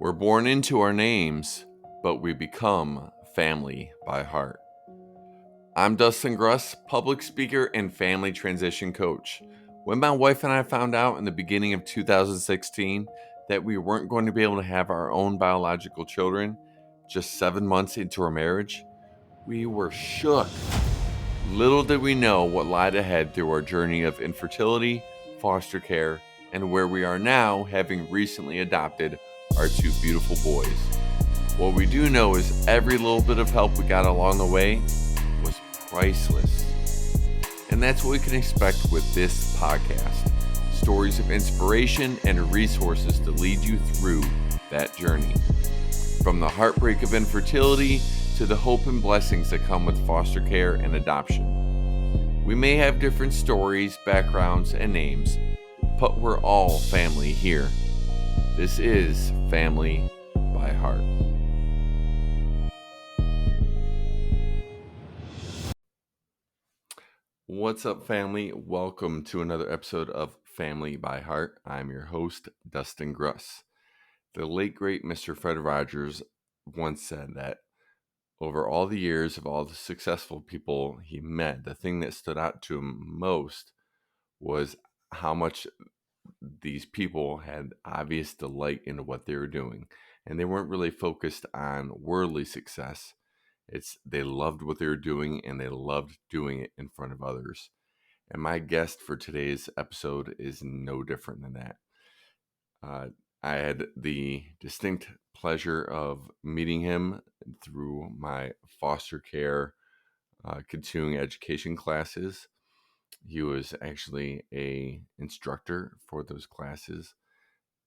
We're born into our names, but we become family by heart. I'm Dustin Gruss, public speaker and family transition coach. When my wife and I found out in the beginning of 2016 that we weren't going to be able to have our own biological children just 7 months into our marriage, we were shook. Little did we know what lied ahead through our journey of infertility, foster care, and where we are now, having recently adopted our two beautiful boys. What we do know is every little bit of help we got along the way was priceless. And that's what we can expect with this podcast. Stories of inspiration and resources to lead you through that journey. From the heartbreak of infertility to the hope and blessings that come with foster care and adoption. We may have different stories, backgrounds, and names, but we're all family here. This is Family by Heart. What's up, family? Welcome to another episode of Family by Heart. I'm your host, Dustin Gruss. The late, great Mr. Fred Rogers once said that over all the years of all the successful people he met, the thing that stood out to him most was how much these people had obvious delight in what they were doing. And they weren't really focused on worldly success. They loved what they were doing, and they loved doing it in front of others. And my guest for today's episode is no different than that. I had the distinct pleasure of meeting him through my foster care continuing education classes. He was actually an instructor for those classes,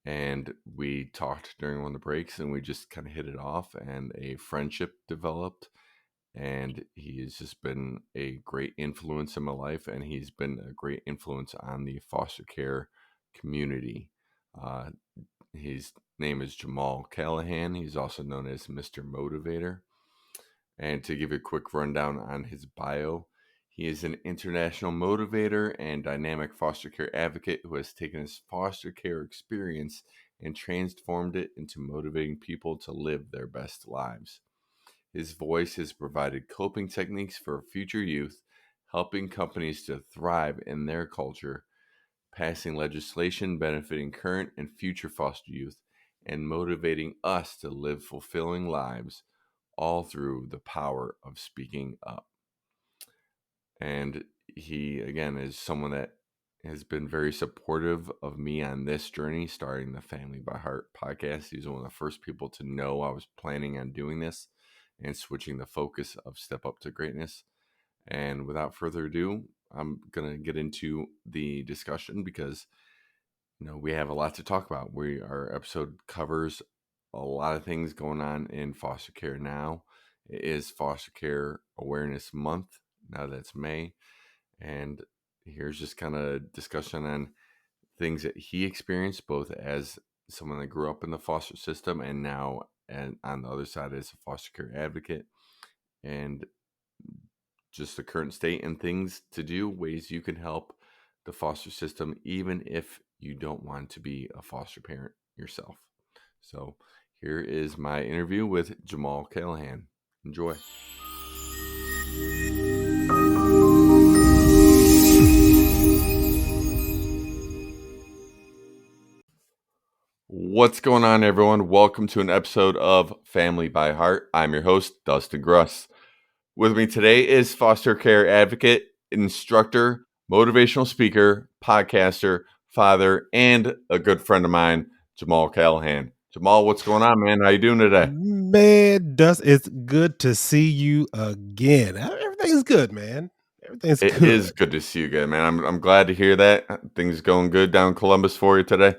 and we talked during one of the breaks, and we just kind of hit it off, and a friendship developed. And he has just been a great influence in my life, and he's been a great influence on the foster care community. His name is Jamal Callahan. He's also known as Mr. Motivator. And to give a quick rundown on his bio, he is an international motivator and dynamic foster care advocate who has taken his foster care experience and transformed it into motivating people to live their best lives. His voice has provided coping techniques for future youth, helping companies to thrive in their culture, passing legislation benefiting current and future foster youth, and motivating us to live fulfilling lives, all through the power of speaking up. And he, again, is someone that has been very supportive of me on this journey, starting the Family by Heart podcast. He's one of the first people to know I was planning on doing this and switching the focus of Step Up to Greatness. And without further ado, I'm going to get into the discussion because, we have a lot to talk about. Our episode covers a lot of things going on in foster care now. It is Foster Care Awareness Month. Now that's May. And here's just kind of discussion on things that he experienced, both as someone that grew up in the foster system and now and on the other side as a foster care advocate, and just the current state and things to do, ways you can help the foster system, even if you don't want to be a foster parent yourself. So here is my interview with Jamal Callahan. Enjoy. What's going on, everyone? Welcome to an episode of Family by Heart. I'm your host, Dustin Gruss. With me today is foster care advocate, instructor, motivational speaker, podcaster, father, and a good friend of mine, Jamal Callahan. Jamal, what's going on, man? How you doing today? Man, it's good to see you again. Everything's good, man. Everything's good. It is good to see you again, man. I'm glad to hear that. Things going good down in Columbus for you today.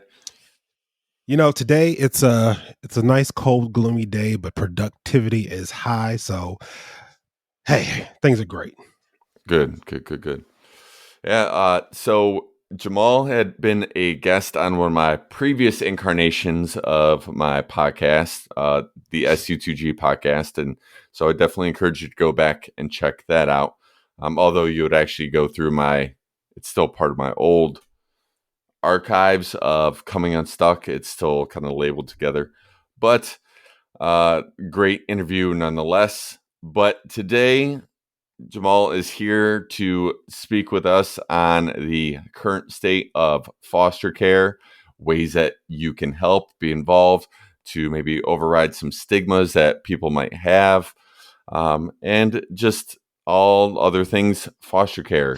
Today it's a nice, cold, gloomy day, but productivity is high. So, hey, things are great. Good. Yeah. So Jamal had been a guest on one of my previous incarnations of my podcast, the SU2G podcast, and so I definitely encourage you to go back and check that out. Although you would actually go through it's still part of my old archives of Coming Unstuck. It's still kind of labeled together. but great interview nonetheless. But today, Jamal is here to speak with us on the current state of foster care, ways that you can help, be involved, to maybe override some stigmas that people might have, and just all other things foster care.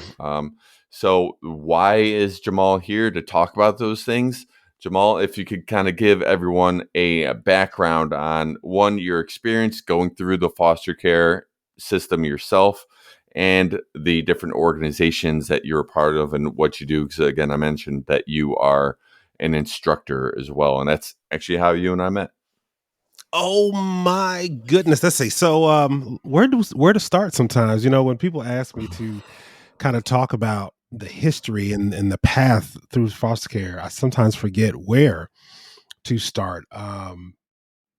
So, why is Jamal here to talk about those things? Jamal, if you could kind of give everyone a background on one, your experience going through the foster care system yourself and the different organizations that you're a part of and what you do. Because again, I mentioned that you are an instructor as well. And that's actually how you and I met. Oh my goodness. Let's see. So where to start sometimes? When people ask me to kind of talk about the history and the path through foster care, I sometimes forget where to start.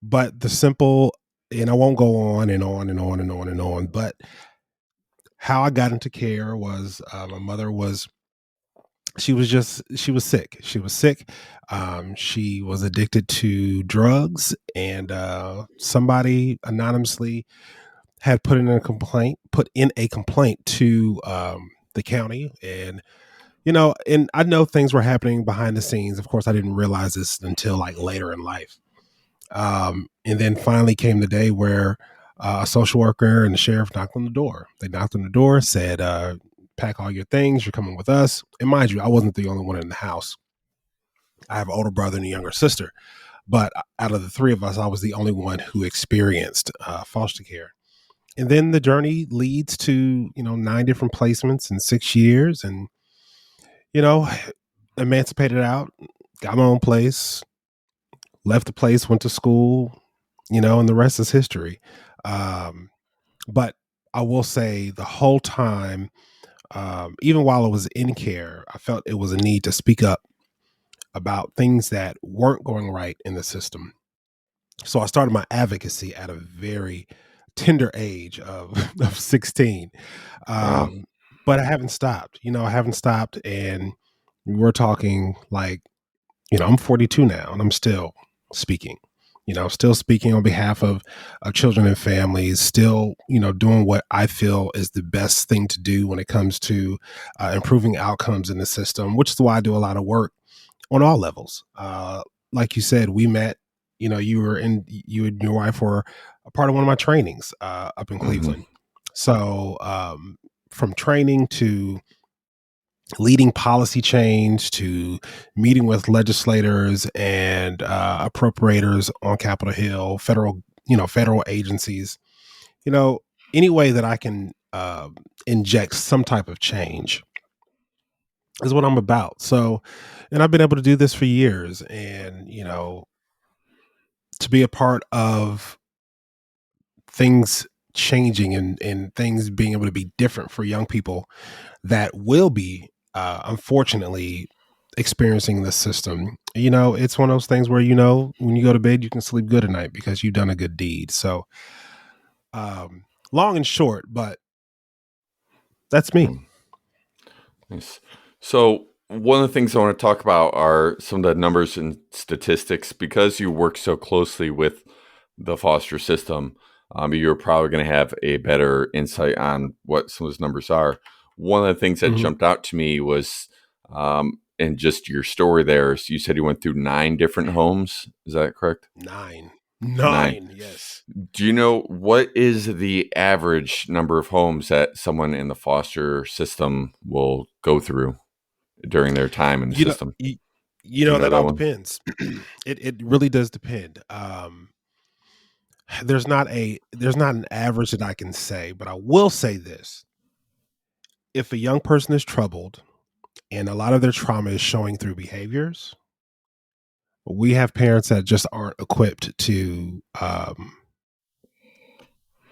But the simple, and I won't go on and on and on and on and on, but how I got into care was my mother was she was sick. She was sick. She was addicted to drugs, and somebody anonymously had put in a complaint to the county. And and I know things were happening behind the scenes. Of course, I didn't realize this until like later in life. And then finally came the day where a social worker and the sheriff knocked on the door. They knocked on the door, said, pack all your things, you're coming with us. And mind you, I wasn't the only one in the house. I have an older brother and a younger sister. But out of the three of us, I was the only one who experienced foster care. And then the journey leads to, 9 different placements in 6 years. And, you know, emancipated out, got my own place, left the place, went to school, and the rest is history. But I will say the whole time, even while I was in care, I felt it was a need to speak up about things that weren't going right in the system. So I started my advocacy at a very tender age of, of 16. Wow. But I haven't stopped. I haven't stopped. And we're talking like, I'm 42 now and I'm still speaking. Still speaking on behalf of children and families, still, doing what I feel is the best thing to do when it comes to improving outcomes in the system, which is why I do a lot of work on all levels. Like you said, we met, you and your wife were a part of one of my trainings up in Mm-hmm. Cleveland. So from training to leading policy change to meeting with legislators and appropriators on Capitol Hill, federal agencies, you know, any way that I can inject some type of change is what I'm about. So, and I've been able to do this for years, and to be a part of things changing and things being able to be different for young people that will be unfortunately experiencing this system. It's one of those things where when you go to bed you can sleep good at night because you've done a good deed. So long and short, but that's me. Nice. So, one of the things I want to talk about are some of the numbers and statistics because you work so closely with the foster system. You're probably going to have a better insight on what some of those numbers are. One of the things that Mhm. jumped out to me was, in just your story there, so you said you went through 9 different homes. Is that correct? Nine. 9. Nine, yes. Do you know what is the average number of homes that someone in the foster system will go through during their time in the You know, system? you, Do you know that that all one? depends. It really does depend. There's not an average that I can say, but I will say this: if a young person is troubled and a lot of their trauma is showing through behaviors, we have parents that just aren't equipped to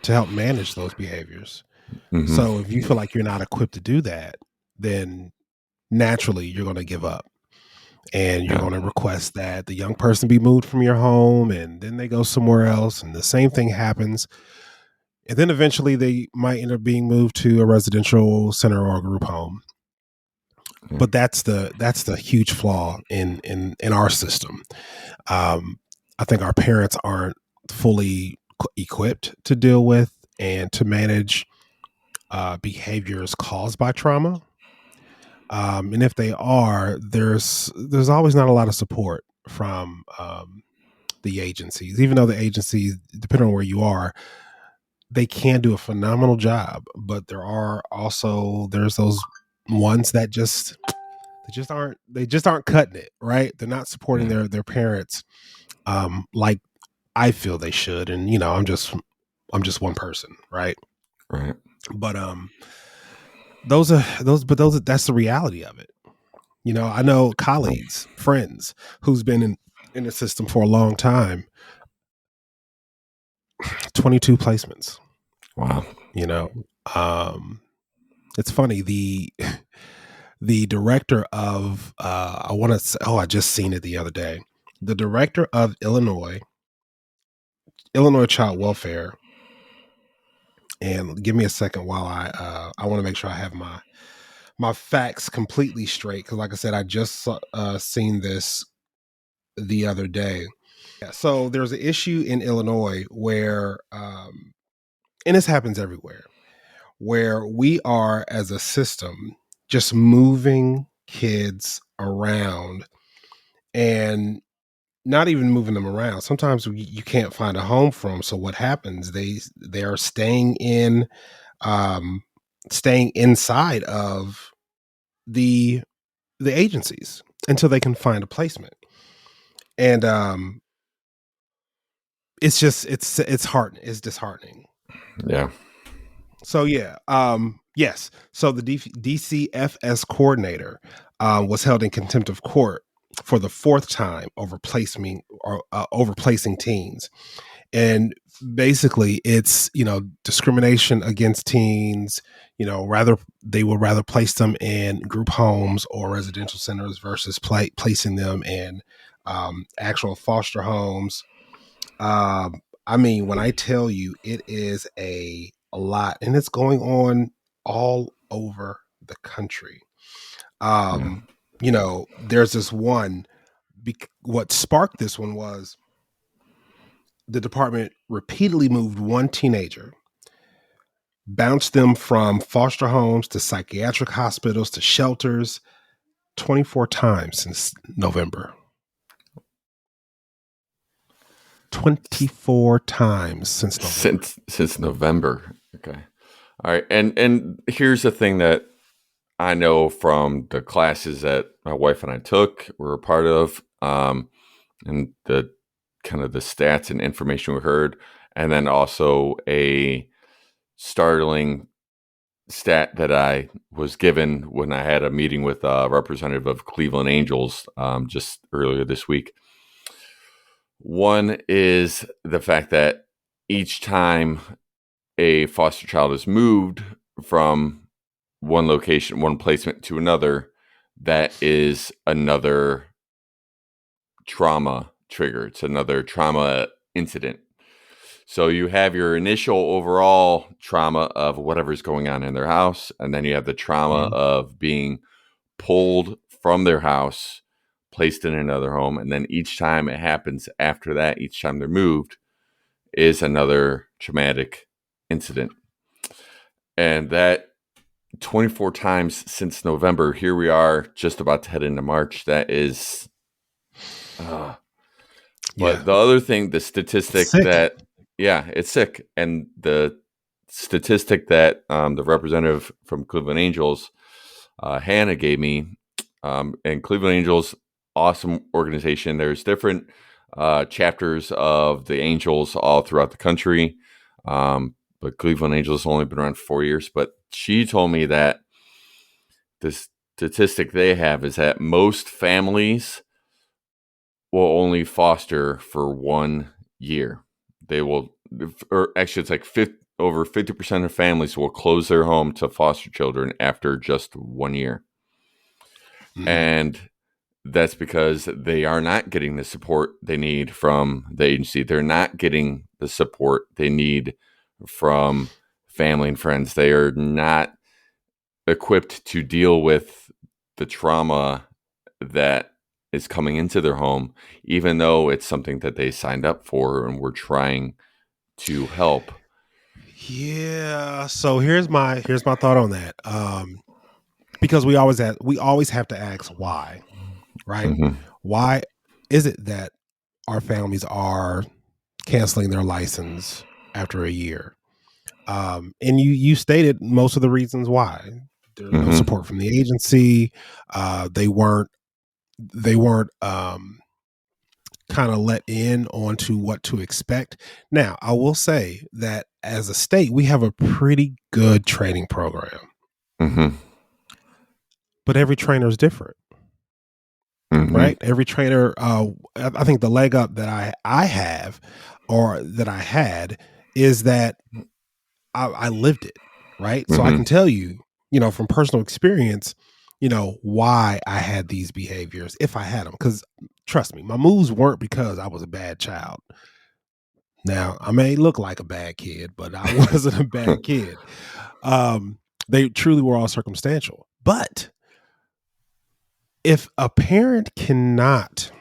help manage those behaviors. Hmm. So if you feel like you're not equipped to do that, then naturally you're going to give up and you're Yeah. going to request that the young person be moved from your home, and then they go somewhere else and the same thing happens. And then eventually they might end up being moved to a residential center or a group home. Yeah. But that's the huge flaw in our system. Um, I think our parents aren't fully equipped to deal with and to manage behaviors caused by trauma. And if they are, there's always not a lot of support from the agencies, even though the agencies, depending on where you are, they can do a phenomenal job. But there's those ones that just aren't cutting it right. They're not supporting Yeah. their parents like I feel they should. And I'm just one person, right? Right. But that's the reality of it. I know colleagues, friends who's been in the system for a long time, 22 placements. Wow. You know, um, it's funny. The director of I want to say, I just seen it the other day. The director of Illinois Child Welfare, and give me a second while I want to make sure I have my facts completely straight because, like I said, I just seen this the other day. Yeah, so there's an issue in Illinois where, and this happens everywhere, where we are as a system just moving kids around and not even moving them around. Sometimes you can't find a home for them. So what happens? They are um, staying inside of the agencies until they can find a placement. And it's hard. It's disheartening. Yeah. So yeah, yes. So the DCFS coordinator was held in contempt of court for the fourth time over placing teens, and basically it's discrimination against teens. Rather they would rather place them in group homes or residential centers versus placing them in actual foster homes. I mean, when I tell you it is a lot and it's going on all over the country. Yeah. Um, there's this one, what sparked this one was the department repeatedly moved one teenager, bounced them from foster homes to psychiatric hospitals to shelters 24 times since November. 24 times since November. Since November. Okay. All right. And here's the thing that I know from the classes that my wife and I took, were a part of, and the kind of the stats and information we heard, and then also a startling stat that I was given when I had a meeting with a representative of Cleveland Angels just earlier this week. One is the fact that each time a foster child is moved from one location, one placement to another, that is another trauma trigger. It's another trauma incident. So you have your initial overall trauma of whatever's going on in their house, and then you have the trauma Mhm. of being pulled from their house, placed in another home, and then each time it happens after that, each time they're moved, is another traumatic incident. And that 24 times since November, here we are just about to head into March. That is, but Yeah, the other thing, the it's statistic sick. that, yeah, it's sick. And the statistic that the representative from Cleveland Angels, Hannah, gave me, and Cleveland Angels, awesome organization. There's different chapters of the Angels all throughout the country. But Cleveland Angels only been around for 4 years. But she told me that the statistic they have is that most families will only foster for 1 year. They will, or actually, it's like over 50% of families will close their home to foster children after just 1 year. Mhm. And that's because they are not getting the support they need from the agency. They're not getting the support they need from family and friends. They are not equipped to deal with the trauma that is coming into their home, even though it's something that they signed up for and we're trying to help. Yeah. So here's my thought on that. Because we always have to ask why, right? Mm-hmm. Why is it that our families are canceling their license after a year? And you stated most of the reasons why. There's no Mm-hmm. support from the agency. They weren't kind of let in onto what to expect. Now, I will say that as a state, we have a pretty good training program, Mm-hmm. but every trainer is different, Mm-hmm. right? Every trainer, I think the leg up that I have or that I had is that I lived it, right? So I Mm-hmm. can tell you, from personal experience, why I had these behaviors if I had them. Because trust me, my moves weren't because I was a bad child. Now, I may look like a bad kid, but I wasn't a bad kid. They truly were all circumstantial. But if a parent cannot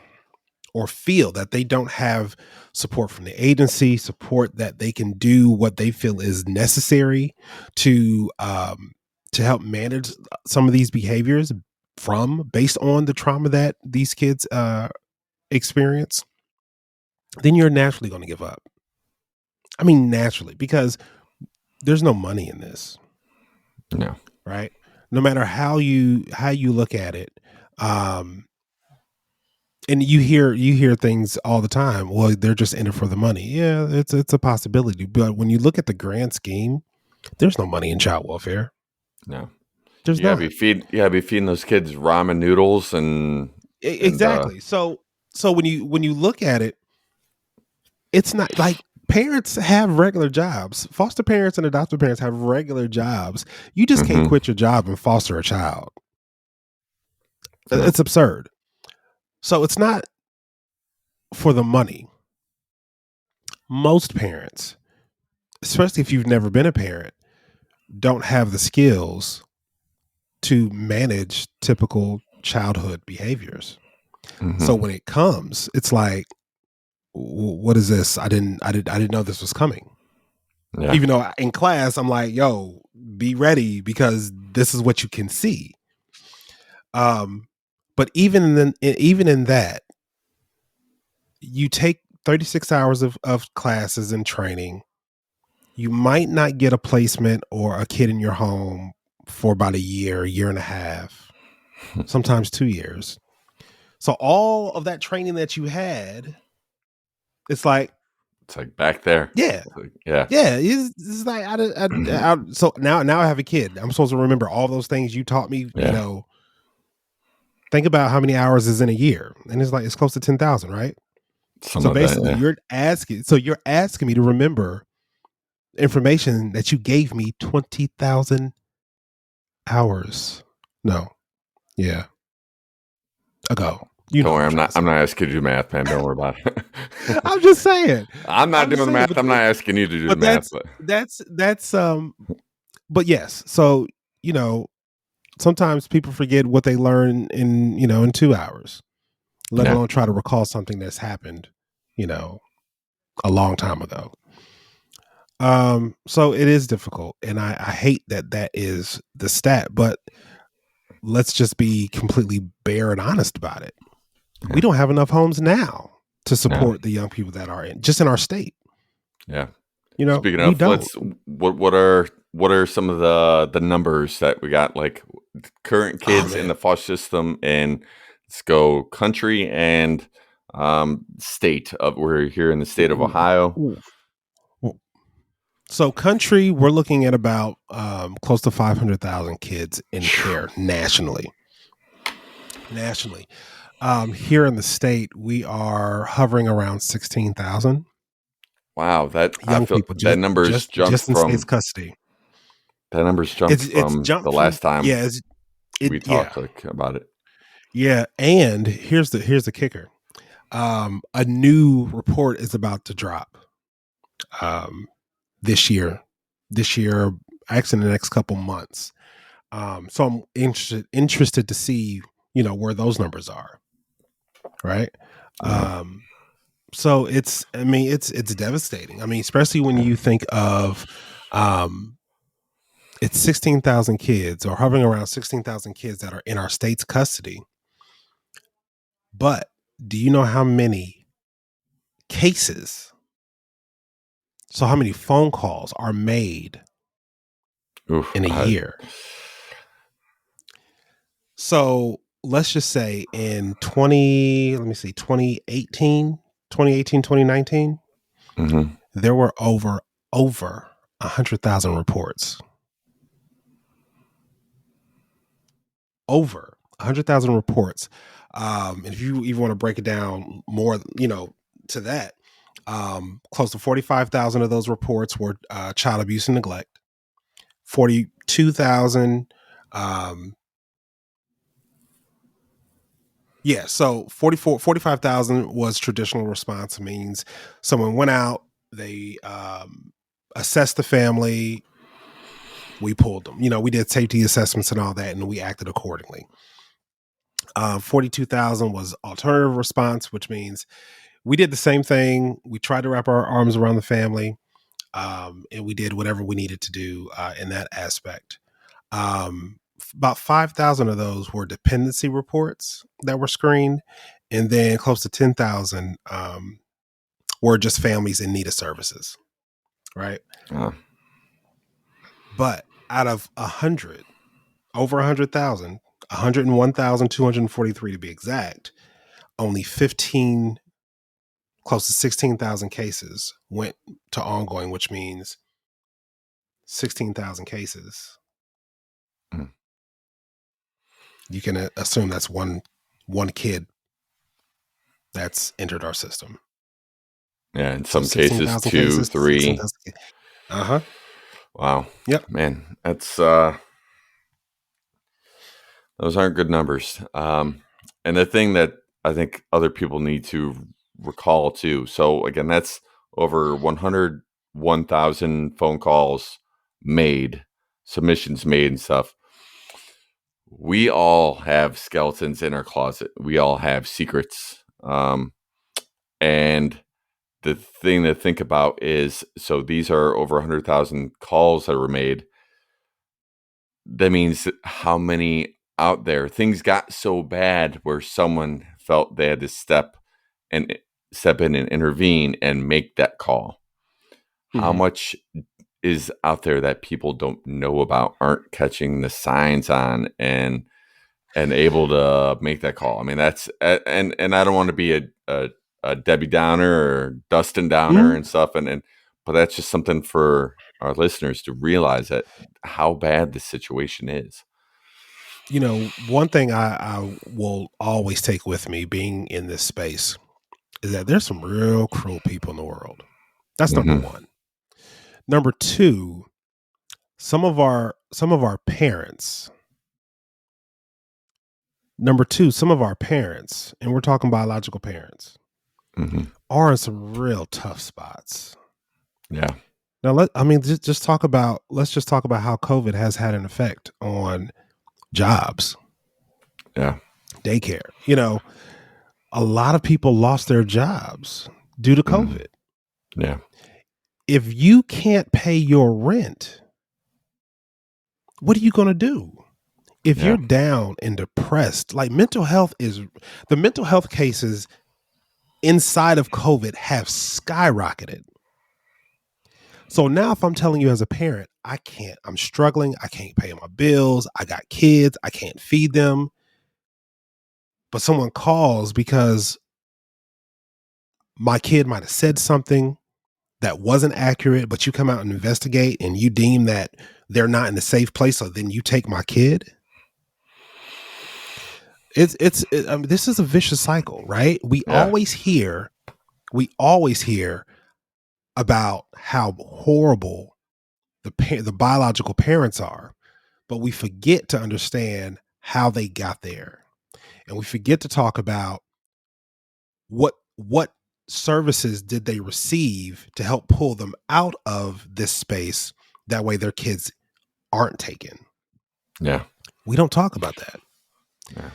or feel that they don't have support from the agency, support that they can do what they feel is necessary to help manage some of these behaviors based on the trauma that these kids experience, then you're naturally going to give up. I mean, naturally, because there's no money in this, No. right? No matter how you look at it, um, and you hear things all the time. Well, they're just in it for the money. Yeah, it's a possibility, but when you look at the grand scheme, there's no money in child welfare. No. There's not. You gotta be feeding those kids ramen noodles and Exactly. So when you look at it, it's not like parents have regular jobs. Foster parents and adoptive parents have regular jobs. You just can't mm-hmm. quit your job and foster a child. No. It's absurd. So it's not for the money. Most parents, especially if you've never been a parent, don't have the skills to manage typical childhood behaviors. Mm-hmm. So when it comes, it's like, what is this? I didn't know this was coming. Yeah. Even though in class I'm like, yo, be ready because this is what you can see. But even in that, you take 36 hours of classes and training. You might not get a placement or a kid in your home for about a year and a half, sometimes 2 years. So all of that training that you had, it's like, It's like back there. yeah, Like, yeah. yeah. It's like so now I have a kid. I'm supposed to remember all those things you taught me. Yeah. Think about how many hours is in a year, and it's close to 10,000, right? Some So of that, basically, yeah. you're asking me to remember information that you gave me 20,000 hours. No, yeah, ago. You Don't know what worry, I'm trying to I'm say. not asking you to do math, man. Don't worry about it. I'm just saying. I'm not I'm just doing the saying. math. I'm not asking you to do the But math, but that's But yes, so you know, sometimes people forget what they learn in 2 hours, let yeah. alone try to recall something that's happened, you know, a long time ago. So it is difficult, and I hate that is the stat, but let's just be completely bare and honest about it. We Yeah. don't have enough homes now to No. support the young people that are in our state. Yeah. Speaking We of, don't. what are some of the numbers that we got? Like current Oh kids in man. the foster system, and let's go country and state of we're here in the state of Ooh, Ohio. ooh. So country, we're looking at about close to 500,000 kids in care nationally. Nationally, here in the state, we are hovering around 16,000 Wow, that I young feel people just in state's custody. that number's jumped It's from the jumped from last time yeah, we yeah, talked like about it. yeah. And here's the kicker. A new report is about to drop um, this year. This year, actually, in the next couple months. So I'm interested to see where those numbers are. right? Yeah. So it's devastating. I mean, especially when Yeah. you think of it's 16,000 kids, or hovering around 16,000 kids that are in our state's custody. But do you know how many cases? So how many phone calls are made Oof. in a year? So let's just say in 2018, 2019, Mm-hmm. there were over 100,000 reports. Over 100,000 reports. And if you even want to break it down more, to that, close to 45,000 of those reports were child abuse and neglect. 42,000. Yeah, so 45,000 was traditional response. Means someone went out, they assessed the family, we pulled them. We did safety assessments and all that, and we acted accordingly. 42,000 was alternative response, which means we did the same thing. We tried to wrap our arms around the family, and we did whatever we needed to do in that aspect. About 5,000 of those were dependency reports that were screened, and then close to 10,000 were just families in need of services, right? Uh, But out of 100, over 100,000, 101,243 to be exact, only 15, close to 16,000 cases went to ongoing, which means 16,000 cases. mm. You can assume that's one kid that's entered our system. Yeah. In So some cases, 16,000 two, cases, three. 16,000 cases. Uh-huh. Wow. Yep. Man, that's those aren't good numbers. And the thing that I think other people need to recall too. So again, that's over 101,000 phone calls made, submissions made and stuff. We all have skeletons in our closet. We all have secrets. And the thing to think about is, so these are over 100,000 calls that were made. That means how many out there, things got so bad where someone felt they had to step in and intervene and make that call. How Mm-hmm. much is out there that people don't know about, aren't catching the signs on, and able to make that call? I mean, that's and I don't want to be a Debbie Downer or Dustin Downer Mm-hmm. and stuff, and but that's just something for our listeners to realize, that how bad the situation is. One thing I will always take with me being in this space is that there's some real cruel people in the world. That's number Mm-hmm. one. Number two, some of our parents. Number two, some of our parents, and we're talking biological parents, Mm-hmm. are in some real tough spots. Yeah. Now, let's just talk about how COVID has had an effect on jobs, Yeah. daycare. A lot of people lost their jobs due to Mm-hmm. COVID. Yeah. If you can't pay your rent, what are you going to do? If you're Yeah. down and depressed, like the mental health cases inside of COVID have skyrocketed. So now if I'm telling you as a parent, I'm struggling, I can't pay my bills, I got kids, I can't feed them, but someone calls because my kid might have said something that wasn't accurate, but you come out and investigate and you deem that they're not in a safe place, so then you take my kid. This is a vicious cycle, right? Yeah. We always hear about how horrible the biological parents are, but we forget to understand how they got there, and we forget to talk about what services did they receive to help pull them out of this space. That way, their kids aren't taken. Yeah. We don't talk about that. Yeah.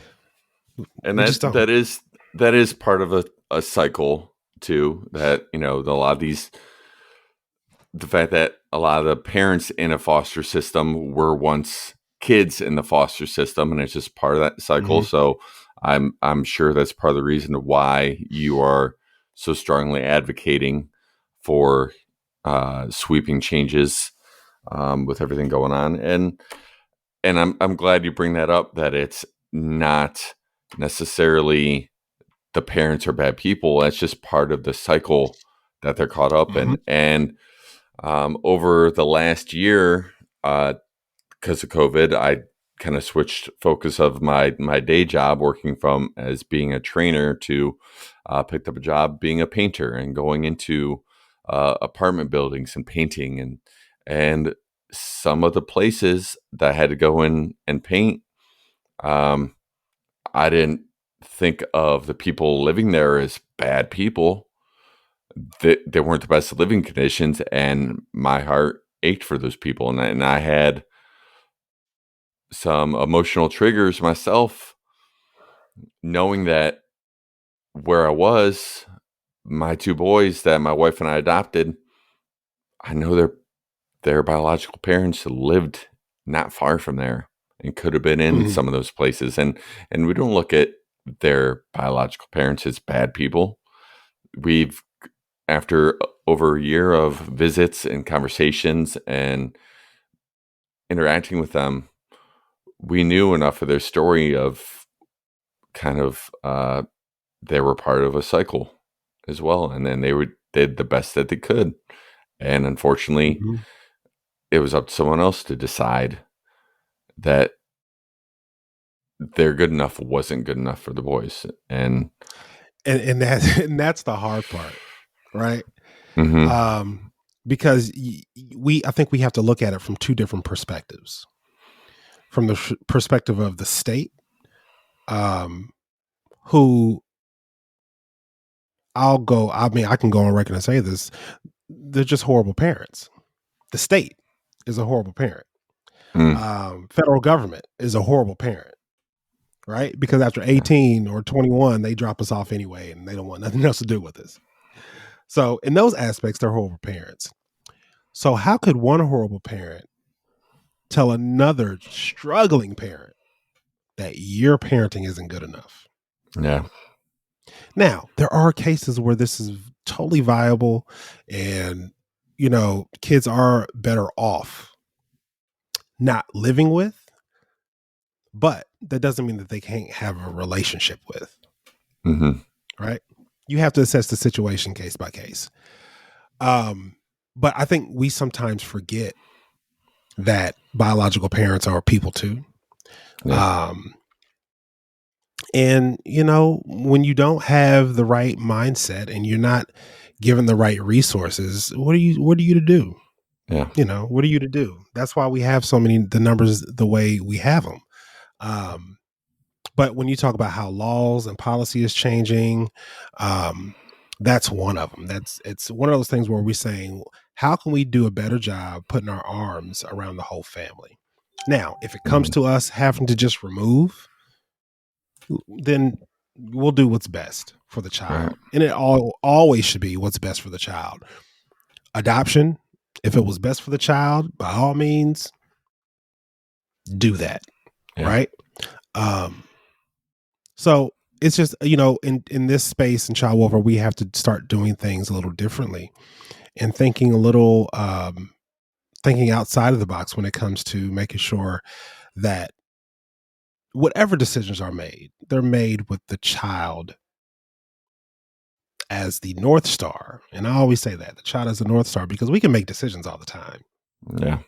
And We just that don't. is that is part of a cycle too, that, the fact that a lot of the parents in a foster system were once kids in the foster system, and it's just part of that cycle. Mhm. So I'm sure that's part of the reason why you are so strongly advocating for sweeping changes with everything going on. And I'm glad you bring that up, that it's not necessarily the parents are bad people. That's just part of the cycle that they're caught up Mhm. in. And over the last year, because of COVID, I kind of switched focus of my day job, working from as being a trainer, to picked up a job being a painter and going into apartment buildings and painting, and some of the places that I had to go in and paint, um, I didn't think of the people living there as bad people. They weren't the best living conditions, and my heart ached for those people, and I had some emotional triggers myself, knowing that where I was, my two boys that my wife and I adopted, I know their biological parents lived not far from there and could have been in Mhm. some of those places. And we don't look at their biological parents as bad people. We've, after over a year of visits and conversations and interacting with them, we knew enough of their story of kind of they were part of a cycle as well, and then did the best that they could, and unfortunately, Mhm. it was up to someone else to decide that their good enough wasn't good enough for the boys, and And that and that's the hard part, right? mhm, Um, because I think we have to look at it from two different perspectives. From the perspective of the state, um, who I mean, I can go on record and say this, they're just horrible parents. The state is a horrible parent. mm, Federal government is a horrible parent, right? Because after yeah, 18 or 21, they drop us off anyway and they don't want nothing else to do with us. So, in those aspects, they're horrible parents. So, how could one horrible parent tell another struggling parent that your parenting isn't good enough? yeah, Now, there are cases where this is totally viable and, kids are better off not living with, but that doesn't mean that they can't have a relationship with, mhm, right? You have to assess the situation case by case. Um, but I think we sometimes forget that biological parents are people too. yeah, Um, and when you don't have the right mindset and you're not given the right resources, what are you to do? yeah, What are you to do? That's why we have so many the numbers the way we have them. Um, but when you talk about how laws and policy is changing, um, that's one of them. It's one of those things where we're saying, how can we do a better job putting our arms around the whole family? Now, if it comes mhm, to us having to just remove, then we'll do what's best for the right, child. And it always should be what's best for the child. Adoption, if it was best for the child, by all means, do that. yeah, Right. Um, so it's just, in this space in child welfare, we have to start doing things a little differently and thinking a little, thinking outside of the box when it comes to making sure that whatever decisions are made, they're made with the child as the North Star. And I always say that the child is the North Star because we can make decisions all the time. yeah,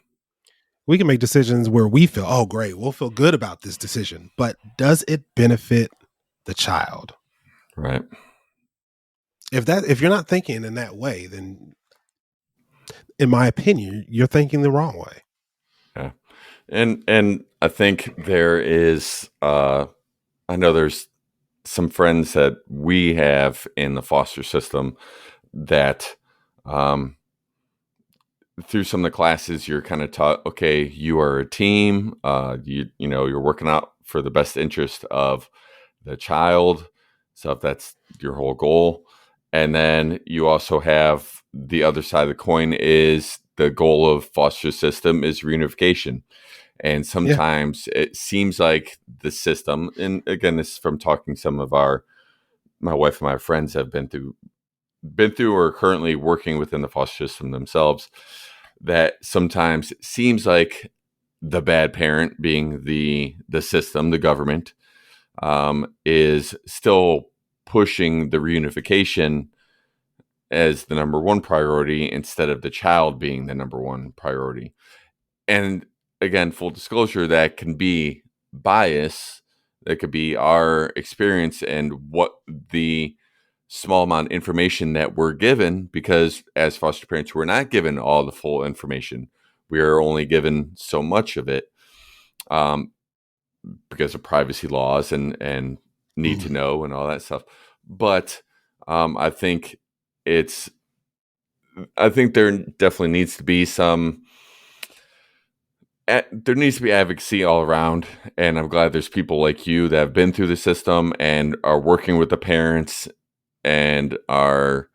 We can make decisions where we feel, oh, great, we'll feel good about this decision. But does it benefit the child? right, If you're not thinking in that way, then in my opinion, you're thinking the wrong way. yeah, and I think there is, I know there's some friends that we have in the foster system that, um, through some of the classes, you're kind of taught, okay, you are a team. You're working out for the best interest of the child. So if that's your whole goal, and then you also have the other side of the coin is the goal of foster system is reunification. And Yeah. sometimes it seems like the system, and again, this is from talking to some of my wife and my friends have been through or currently working within the foster system themselves, that sometimes it seems like the bad parent, being the system, the government, is still pushing the reunification as the number one priority instead of the child being the number one priority. And again, full disclosure, that can be bias. That could be our experience and what the small amount of information that we're given, because as foster parents, we're not given all the full information. We are only given so much of it, because of privacy laws and need to know and all that stuff. But I think it's I think there definitely needs to be there needs to be advocacy all around, and I'm glad there's people like you that have been through the system and are working with the parents and are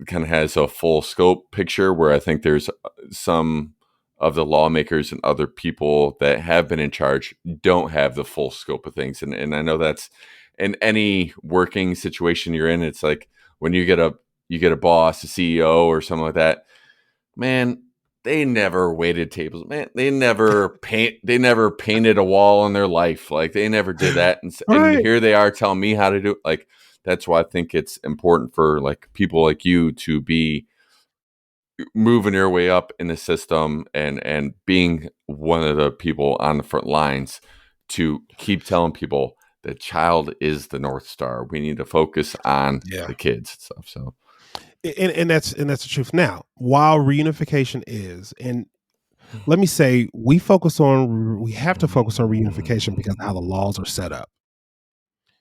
kind of has a full scope picture, where I think there's some of the lawmakers and other people that have been in charge don't have the full scope of things. And I know that's in any working situation you're in. It's like when you get a boss, a CEO or something like that, man, they never waited tables. Man, they never painted a wall in their life. Like they never did that. And Right. here they are telling me how to do it. Like that's why I think it's important for like people like you to be moving your way up in the system and being one of the people on the front lines to keep telling people the child is the North Star. We need to focus on Yeah. the kids and stuff. So And that's the truth. Now, while reunification is, and let me say, we have to focus on reunification because of how the laws are set up.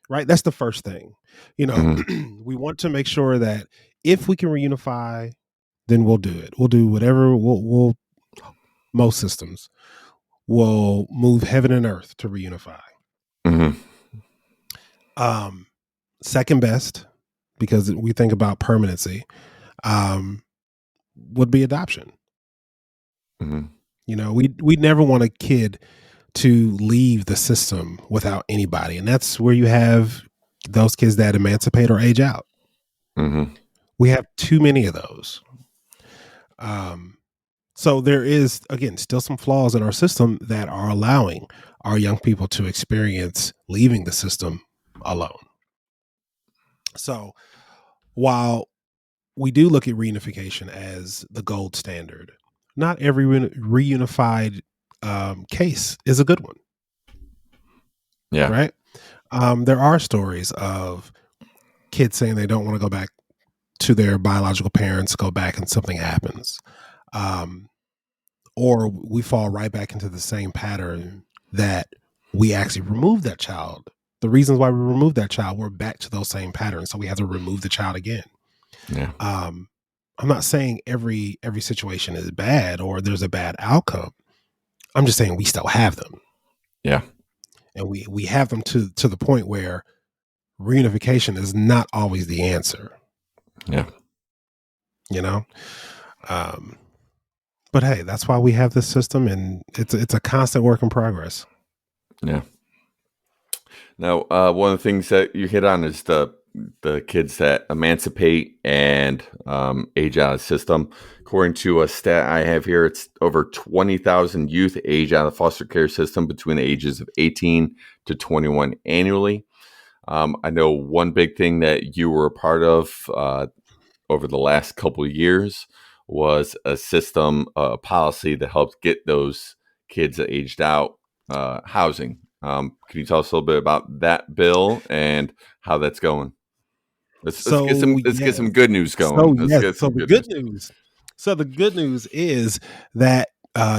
Right? That's the first thing. mhm, We want to make sure that if we can reunify, then we'll do it. We'll do whatever. We'll most systems will move heaven and earth to reunify. mhm, Um, Second best, because we think about permanency, um, would be adoption. mhm, We never want a kid to leave the system without anybody, and that's where you have those kids that emancipate or age out. mhm. We have too many of those. Um, so there is, again, still some flaws in our system that are allowing our young people to experience leaving the system alone. So while we do look at reunification as the gold standard, not every reunified case is a good one, Yeah. right? There are stories of kids saying they don't want to go back to their biological parents, go back and something happens. Um, or we fall right back into the same pattern that we actually removed that child. The reasons why we removed that child, we're back to those same patterns. So we have to remove the child again. Yeah. I'm not saying every situation is bad or there's a bad outcome. I'm just saying we still have them. Yeah. And we have them to the point where reunification is not always the answer. Yeah. You know? But hey, that's why we have this system, and it's a constant work in progress. Yeah. Now, one of the things that you hit on is the kids that emancipate and age out of the system. According to a stat I have here, it's over 20,000 youth age out of the foster care system between the ages of 18 to 21 annually. I know one big thing that you were a part of over the last couple of years was a system, a policy that helped get those kids that aged out housing. Can you tell us a little bit about that bill and how that's going? Let's get So some yes, good news going. Let's get so some the good good news. news, is that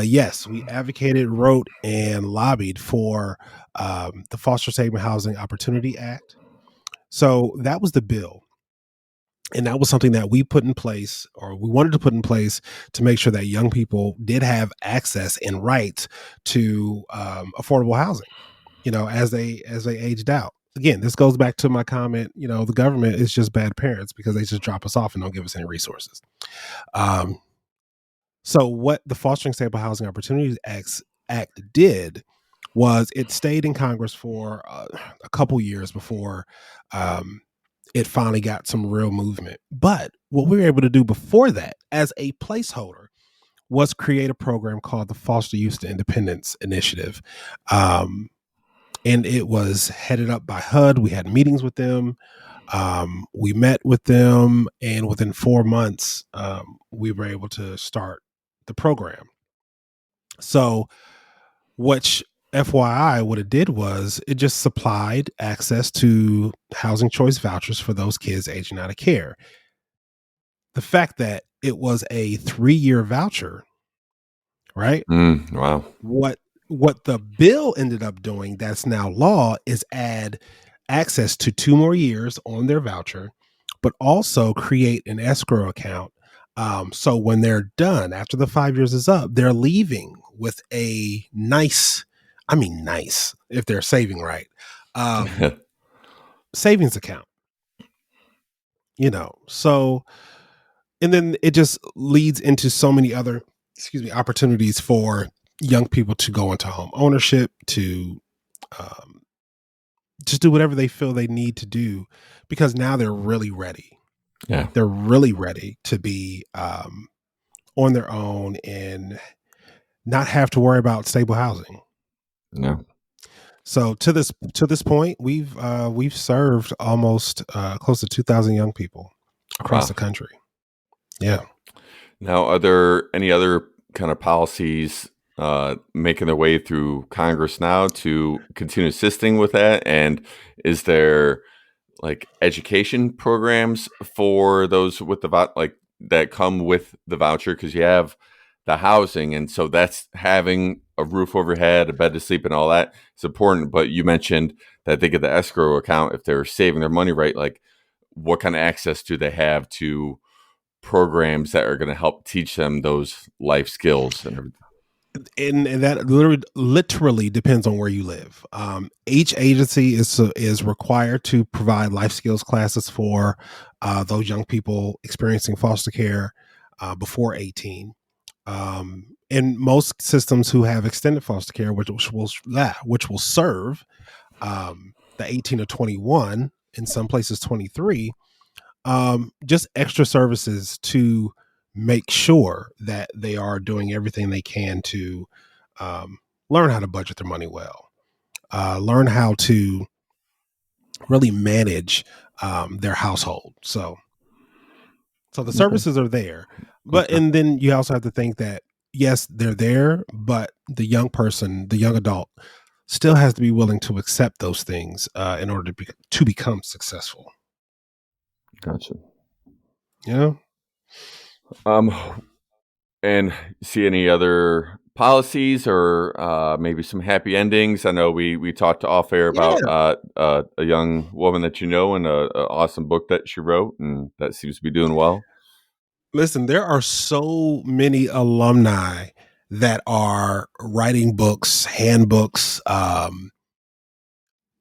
yes, we advocated, wrote, and lobbied for the Foster Saving Housing Opportunity Act. So that was the bill. And that was something that we put in place, or we wanted to put in place, to make sure that young people did have access and rights to affordable housing, as they aged out. again, this goes back to my comment. The government is just bad parents because they just drop us off and don't give us any resources. So what the Fostering Stable Housing Opportunities Act did was it stayed in Congress for a couple years before it finally got some real movement. But what we were able to do before that, as a placeholder, was create a program called the Foster Youth to Independence Initiative. And it was headed up by HUD. We had meetings with them. We met with them, and within 4 months, we were able to start the program. So, which FYI, what it did was it just supplied access to housing choice vouchers for those kids aging out of care. The fact that it was a 3-year voucher, right? Wow. What the bill ended up doing, that's now law, is add access to 2 more years on their voucher, but also create an escrow account. So when they're done, after the 5 years is up, they're leaving with a nice if they're saving right, savings account. So, and then it just leads into so many other, opportunities for young people to go into home ownership, to just do whatever they feel they need to do, because now they're really ready. Yeah. They're really ready to be on their own and not have to worry about stable housing. No. So to this point, we've served almost close to 2,000 young people across the country. Yeah. Now, are there any other kind of policies making their way through Congress now to continue assisting with that? And is there like education programs for those with the that come with the voucher? Because you have the housing, and so that's having a roof overhead, a bed to sleep, and all that is important. But you mentioned that they get the escrow account if they're saving their money right. Like, what kind of access do they have to programs that are going to help teach them those life skills and everything? And that literally depends on where you live. Each agency is required to provide life skills classes for those young people experiencing foster care before 18. And most systems who have extended foster care, which will serve the 18 to 21, in some places 23, just extra services to make sure that they are doing everything they can to learn how to budget their money well, learn how to really manage their household. So the services are there, but and then you also have to think that yes, they're there, but the young person, the young adult, still has to be willing to accept those things in order to become successful. Gotcha. Yeah. And see any other policies or maybe some happy endings? I know we talked off air about a young woman that and a awesome book that she wrote, and that seems to be doing well. Listen, there are so many alumni that are writing books, handbooks,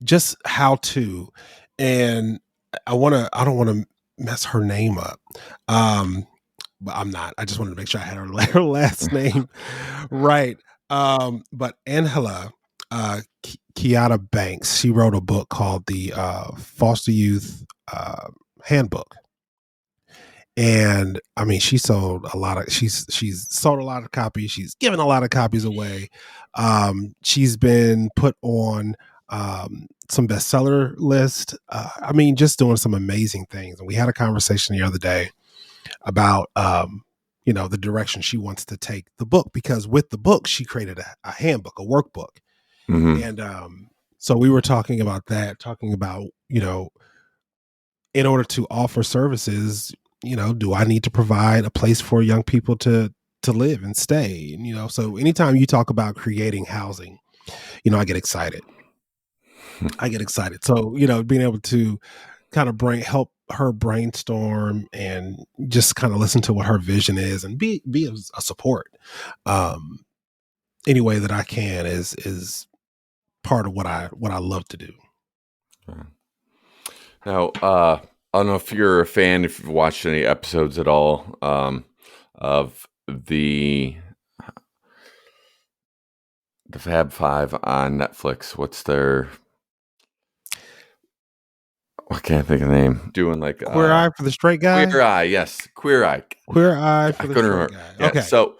just how to. And I don't want to mess her name up. But I'm not. I just wanted to make sure I had her last name right. But Angela Kiata Banks, she wrote a book called the Foster Youth Handbook. And I mean, she's sold a lot of copies. She's given a lot of copies away. She's been put on some bestseller list. I mean, just doing some amazing things. And we had a conversation the other day about the direction she wants to take the book, because with the book she created a handbook, a workbook. Mm-hmm. And so we were talking about in order to offer services, do I need to provide a place for young people to live and stay? And, so anytime you talk about creating housing, I get excited. So, being able to kind of help her brainstorm and just kind of listen to what her vision is and be a support any way that I can is part of what I love to do. Now, I don't know if you're a fan, if you've watched any episodes at all of the Fab Five on Netflix. What's their? I can't think of the name. Doing like Queer Eye for the Straight Guy. Queer Eye, yes, Queer Eye. Queer Eye for I the couldn't Straight remember. Guy. Yeah. Okay. So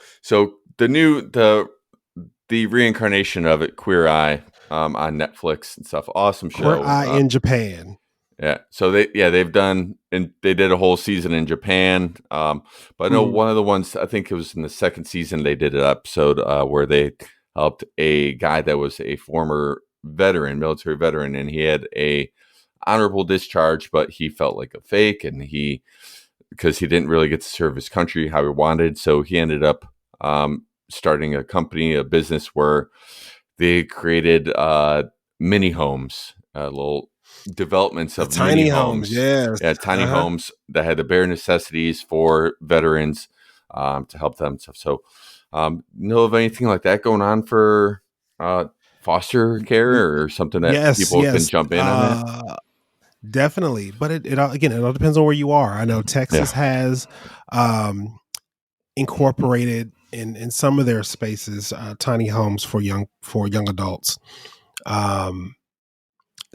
the reincarnation of it, Queer Eye, on Netflix and stuff. Awesome show. Queer Eye in Japan. Yeah. So they've done, and they did a whole season in Japan. But I know one of the ones, I think it was in the second season, they did an episode where they helped a guy that was a former veteran, military veteran, and he had a honorable discharge, but he felt like a fake, and because he didn't really get to serve his country how he wanted, so he ended up starting a company, a business where they created mini homes, little developments of tiny mini homes. Yes. Yeah, tiny homes that had the bare necessities for veterans to help them and stuff. So, know of anything like that going on for foster care or something that people can jump in on that? Definitely, but it all depends on where you are. I know Texas has incorporated in some of their spaces tiny homes for young adults.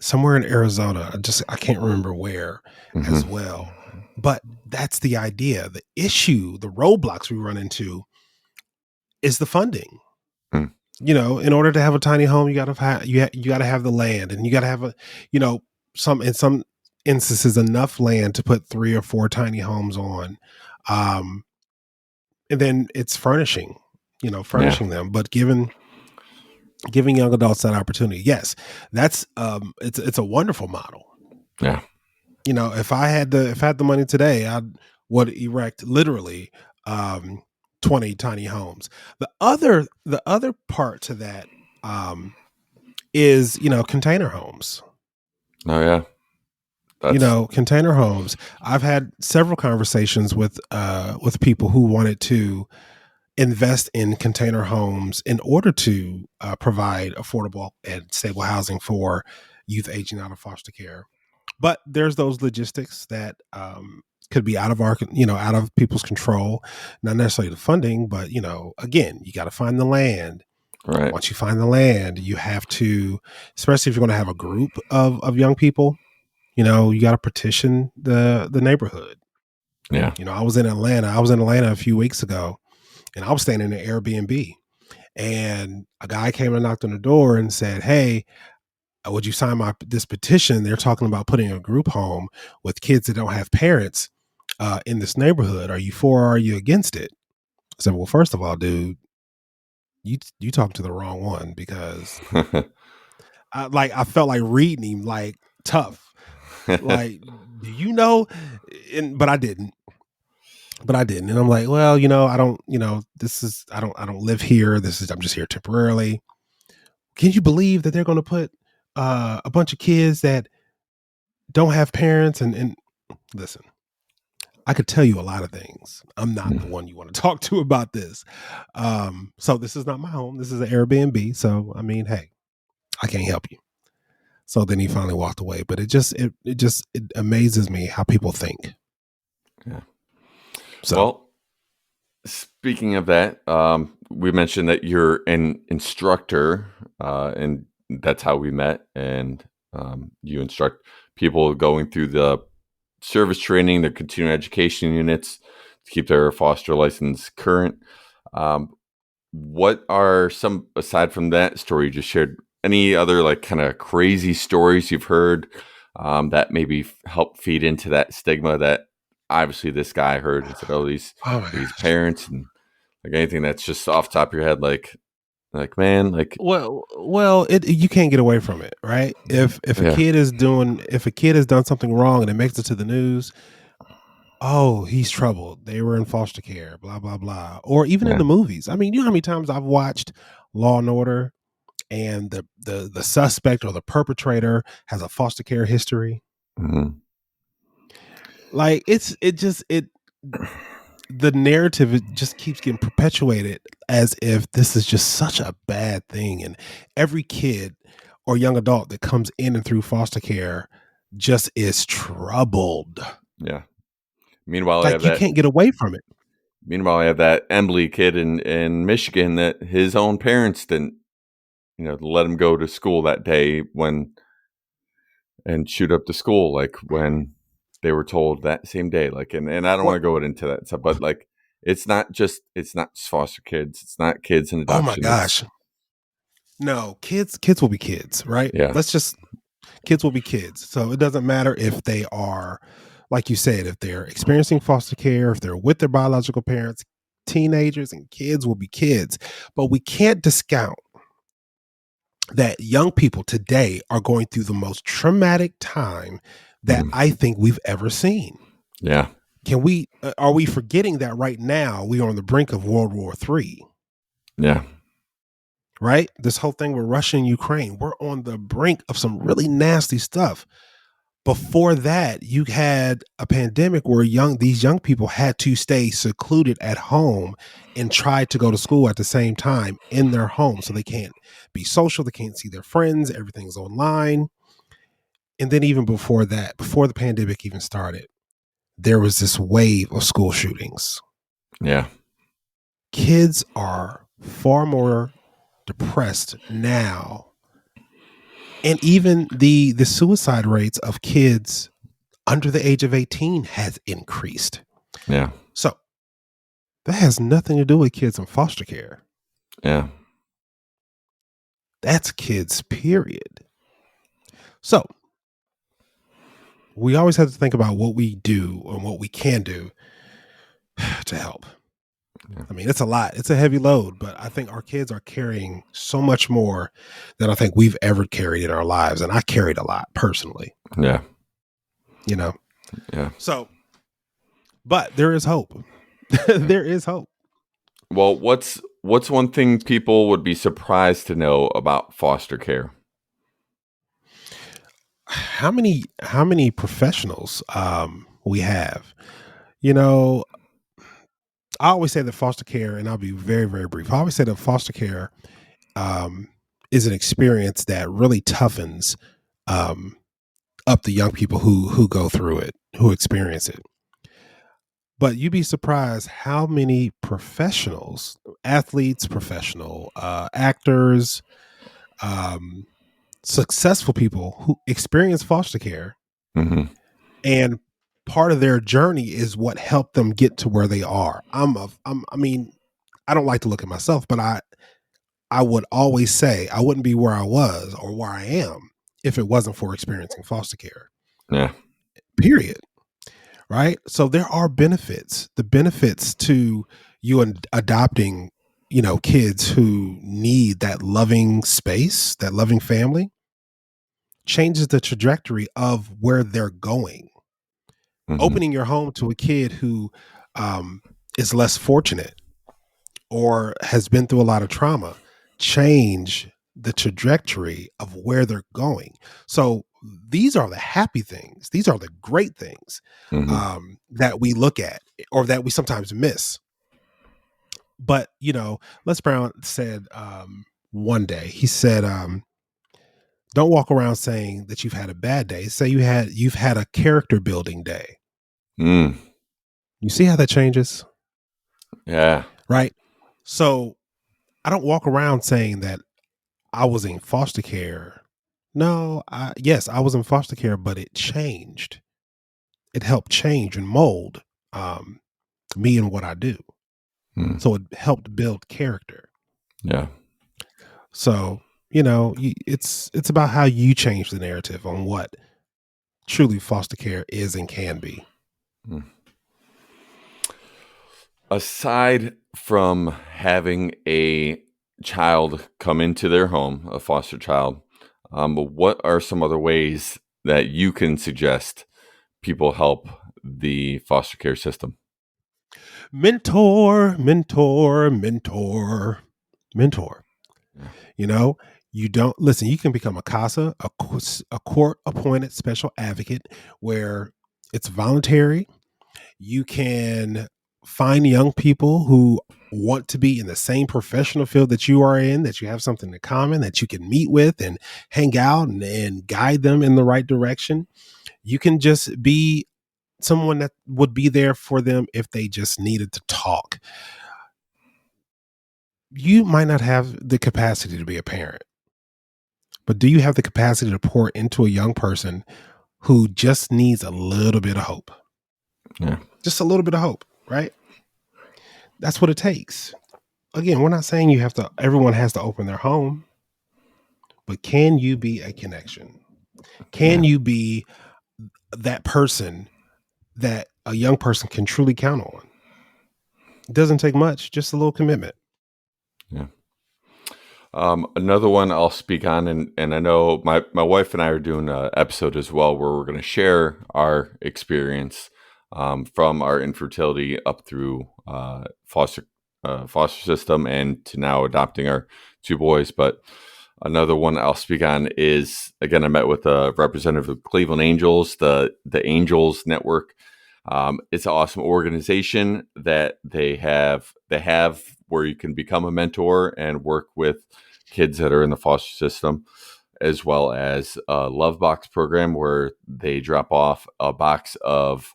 Somewhere in Arizona, I can't remember where as well. But that's the idea. The issue, the roadblocks we run into is the funding. In order to have a tiny home, you got to have the land, and you got to have in some instances enough land to put 3 or 4 tiny homes on, and then it's furnishing them, but giving young adults that opportunity. Yes, that's it's a wonderful model. Yeah. If I had the money today, I would erect literally 20 tiny homes. The other part to that is container homes. Oh yeah. Container homes. I've had several conversations with people who wanted to invest in container homes in order to provide affordable and stable housing for youth aging out of foster care. But there's those logistics that could be out of people's control, not necessarily the funding, but again, you got to find the land. Right. Once you find the land, you have to, especially if you're going to have a group of young people, you got to petition the neighborhood. Yeah. I was in Atlanta a few weeks ago, and I was staying in an Airbnb, and a guy came and knocked on the door and said, "Hey, would you sign this petition? They're talking about putting a group home with kids that don't have parents in this neighborhood. Are you for or are you against it?" I said, "Well, first of all, dude, you talked to the wrong one, because I felt like reading him like tough. Like, do you know? But I didn't. And I'm like, well, I don't, I don't live here. I'm just here temporarily. Can you believe that they're going to put a bunch of kids that don't have parents? And listen, I could tell you a lot of things. I'm not the one you want to talk to about this. So this is not my home. This is an Airbnb. So, I mean, hey, I can't help you. So then he finally walked away. But it amazes me how people think. Yeah. So, well, speaking of that, we mentioned that you're an instructor, and that's how we met. And you instruct people going through the service training, their continuing education units to keep their foster license current. What are some, aside from that story you just shared, any other like kind of crazy stories you've heard that maybe help feed into that stigma that obviously this guy heard and said, "Oh, these parents," and like anything that's just off the top of your head, like man, like you can't get away from it, right? If a kid has done something wrong and it makes it to the news, oh, he's troubled. They were in foster care, blah blah blah. Or even in the movies. I mean, you know how many times I've watched Law and Order, and the suspect or the perpetrator has a foster care history. Mm-hmm. Like the narrative, it just keeps getting perpetuated as if this is just such a bad thing, and every kid or young adult that comes in and through foster care just is troubled. Yeah. Meanwhile, I have Like, you that. can't get away from it. Meanwhile, I have that Embley kid in Michigan that his own parents didn't, let him go to school that day and shoot up the school, like when they were told that same day. Like, and I don't want What? to go into that stuff, but like, it's not just foster kids. It's not kids in Oh my adoption. It's gosh. No, kids will be kids, right? yeah, Kids will be kids. So it doesn't matter if they are, like you said, if they're experiencing foster care, if they're with their biological parents, teenagers and kids will be kids. But we can't discount that young people today are going through the most traumatic time that I think we've ever seen. yeah, Are we forgetting that right now we are on the brink of World War III? yeah, Right? This whole thing with Russia and Ukraine, we're on the brink of some really nasty stuff. Before that, you had a pandemic where these young people had to stay secluded at home and try to go to school at the same time in their home. So they can't be social, they can't see their friends, everything's online. And then even before that, before the pandemic even started, there was this wave of school shootings. yeah, Kids are far more depressed now. And even the suicide rates of kids under the age of 18 has increased. yeah, So that has nothing to do with kids in foster care. yeah, That's kids, period. So we always have to think about what we do and what we can do to help. yeah. I mean, it's a lot. It's a heavy load, but I think our kids are carrying so much more than I think we've ever carried in our lives. And I carried a lot personally, Yeah. Yeah. So, but there is hope. There is hope. Well, what's one thing people would be surprised to know about foster care? How many professionals we have? You know, I always say that foster care, and I'll be very, very brief. I always say that foster care is an experience that really toughens up the young people who go through it, who experience it. But you'd be surprised how many professionals, athletes, professional actors, successful people who experience foster care, Mm-hmm. and part of their journey is what helped them get to where they are. I mean, I don't like to look at myself, but I would always say I wouldn't be where I was or where I am if it wasn't for experiencing foster care. Yeah. Period. Right? So there are benefits. The benefits to you adopting, kids who need that loving space, that loving family, changes the trajectory of where they're going. Mm-hmm. Opening your home to a kid who is less fortunate or has been through a lot of trauma change the trajectory of where they're going. So these are the happy things. These are the great things Mm-hmm. that we look at or that we sometimes miss. But, Les Brown said one day, he said, don't walk around saying that you've had a bad day. Say you've had a character building day. Mm. You see how that changes? Yeah. Right? So I don't walk around saying that I was in foster care. No, yes, I was in foster care, but it changed. It helped change and mold me and what I do. Mm. So it helped build character. Yeah. So, it's about how you change the narrative on what truly foster care is and can be. Mm. Aside from having a child come into their home, a foster child, what are some other ways that you can suggest people help the foster care system? Mentor, mentor, mentor, mentor. Yeah. You don't listen. You can become a CASA, a court appointed special advocate, where it's voluntary. You can find young people who want to be in the same professional field that you are in, that you have something in common, that you can meet with and hang out and guide them in the right direction. You can just be someone that would be there for them if they just needed to talk. You might not have the capacity to be a parent, but do you have the capacity to pour into a young person who just needs a little bit of hope? Yeah. Just a little bit of hope, right? That's what it takes. Again, we're not saying everyone has to open their home, but can you be a connection? Can you be that person that a young person can truly count on? It doesn't take much, just a little commitment. Yeah. Another one I'll speak on, and I know my wife and I are doing an episode as well where we're going to share our experience from our infertility up through foster system and to now adopting our 2 boys. But another one I'll speak on is, again, I met with a representative of Cleveland Angels, the Angels Network. It's an awesome organization that they have where you can become a mentor and work with kids that are in the foster system, as well as a Love Box program where they drop off a box of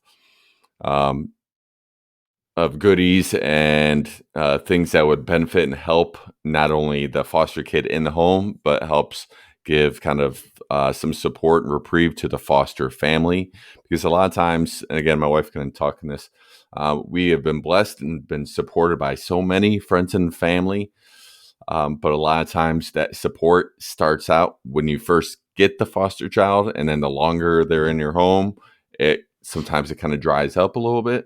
goodies and things that would benefit and help not only the foster kid in the home, but helps give kind of some support and reprieve to the foster family. Because a lot of times, and again, my wife can talk on this, we have been blessed and been supported by so many friends and family. But a lot of times that support starts out when you first get the foster child, and then the longer they're in your home, sometimes it kind of dries up a little bit.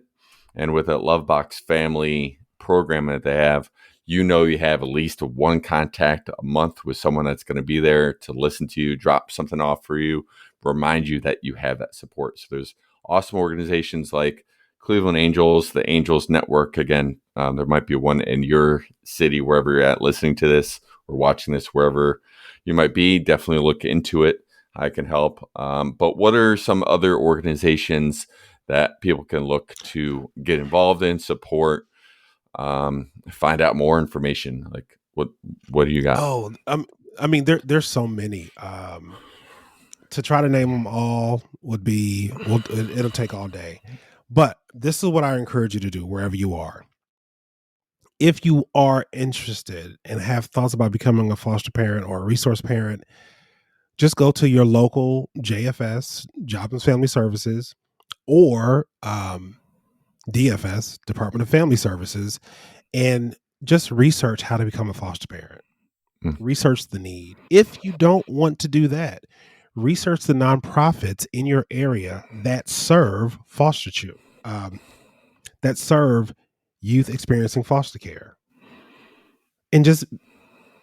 And with that Love Box family program that they have, you have at least one contact a month with someone that's going to be there to listen to you, drop something off for you, remind you that you have that support. So there's awesome organizations like Cleveland Angels, the Angels Network. Again, there might be one in your city, wherever you're at, listening to this or watching this, wherever you might be. Definitely look into it. I can help. But what are some other organizations that people can look to get involved in, support, find out more information? Like what do you got? Oh, I mean, there's so many. To try to name them all would be, it'll take all day. But this is what I encourage you to do wherever you are. If you are interested and have thoughts about becoming a foster parent or a resource parent, just go to your local JFS, Job and Family Services, or DFS, Department of Family Services, and just research how to become a foster parent. Research the need. If you don't want to do that, research the nonprofits in your area that serve foster children, that serve youth experiencing foster care, and just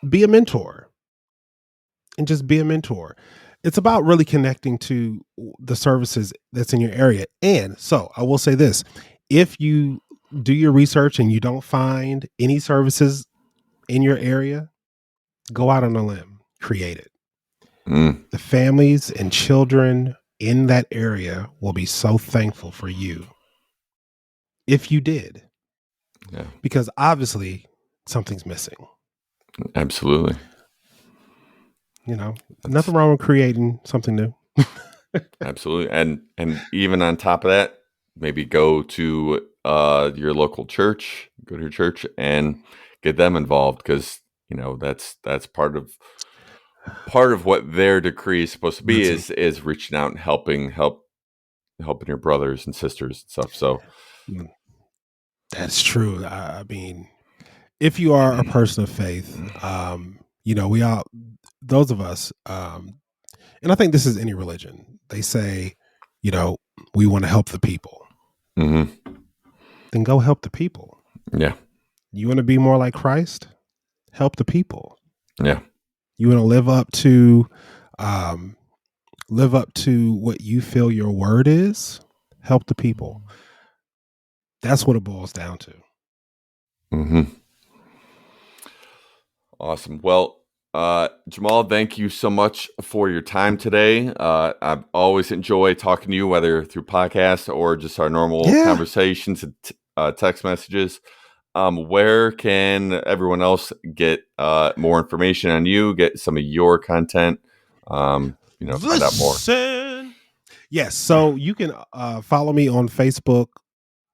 be a mentor. It's about really connecting to the services that's in your area. And so I will say this: if you do your research and you don't find any services in your area, go out on a limb, create it. The families and children in that area will be so thankful for you if you did. Yeah. Because obviously something's missing. Absolutely. Nothing wrong with creating something new. Absolutely. And even on top of that, maybe go to your local church, and get them involved, because that's part of what their decree is supposed to be, is reaching out and helping your brothers and sisters and stuff. So that's true. I mean, if you are a person of faith, we all, those of us, and I think this is any religion, they say, we want to help the people. Mm-hmm. Then go help the people. Yeah. You want to be more like Christ? Help the people. Yeah. You want to live up to what you feel your word is? Help the people. That's what it boils down to. Mm-hmm. Awesome. Well, Jamal, thank you so much for your time today. I always enjoy talking to you, whether through podcasts or just our normal conversations. text messages. Where can everyone else get more information on you, get some of your content, find out more? Listen. Yes, so you can follow me on Facebook,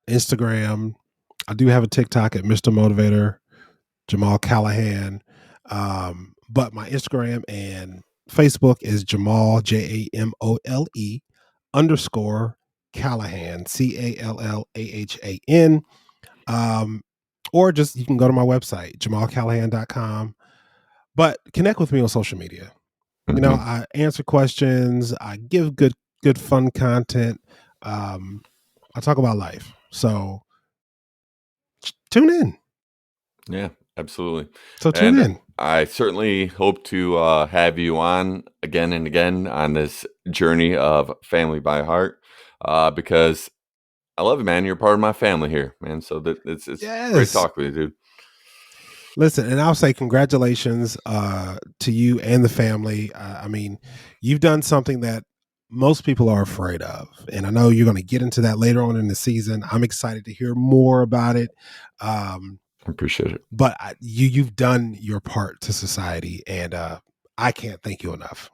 Instagram. I do have a TikTok at Mr. Motivator, Jamal Callahan. But my Instagram and Facebook is Jamal, Jamole _ Callahan, Callahan. Or just you can go to my website, jamalcallahan.com. But connect with me on social media. You know, I answer questions, I give good fun content. I talk about life. So tune in. Yeah, absolutely. So tune in. I certainly hope to have you on again and again on this journey of Family by Heart, because I love you, man. You're part of my family here, man. So it's great talking with you, dude. Listen, and I'll say congratulations to you and the family. I mean, you've done something that most people are afraid of, and I know you're going to get into that later on in the season. I'm excited to hear more about it. I appreciate it. But you've done your part to society, and I can't thank you enough.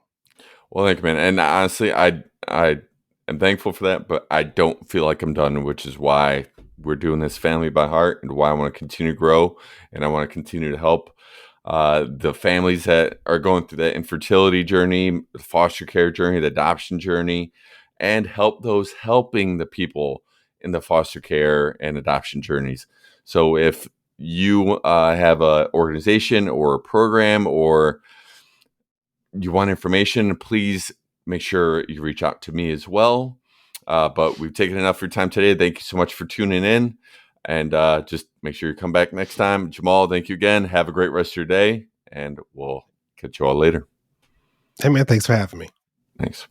Well, thank you, man. And honestly, I am thankful for that, but I don't feel like I'm done, which is why we're doing this Family by Heart and why I want to continue to grow and I want to continue to help the families that are going through that infertility journey, the foster care journey, the adoption journey, and help those helping the people in the foster care and adoption journeys. So if you have an organization or a program or you want information, please make sure you reach out to me as well. But we've taken enough of your time today. Thank you so much for tuning in. And just make sure you come back next time. Jamal, thank you again. Have a great rest of your day. And we'll catch you all later. Hey, man, thanks for having me. Thanks.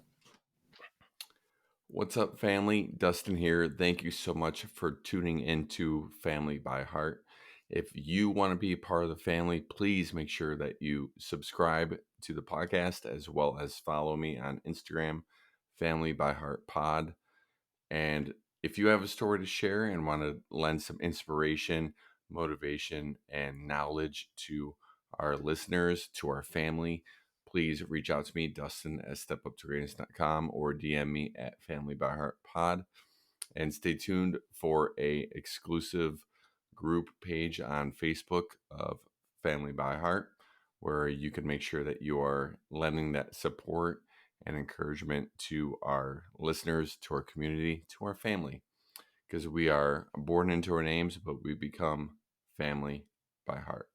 What's up, family? Dustin here. Thank you so much for tuning into Family by Heart. If you want to be a part of the family, please make sure that you subscribe to the podcast as well as follow me on Instagram, Family by Heart Pod. And if you have a story to share and want to lend some inspiration, motivation, and knowledge to our listeners, to our family, please reach out to me, Dustin at stepuptogreatness.com, or DM me at Family by Heart Pod. And stay tuned for a exclusive group page on Facebook of Family by Heart, where you can make sure that you are lending that support and encouragement to our listeners, to our community, to our family, because we are born into our names, but we become family by heart.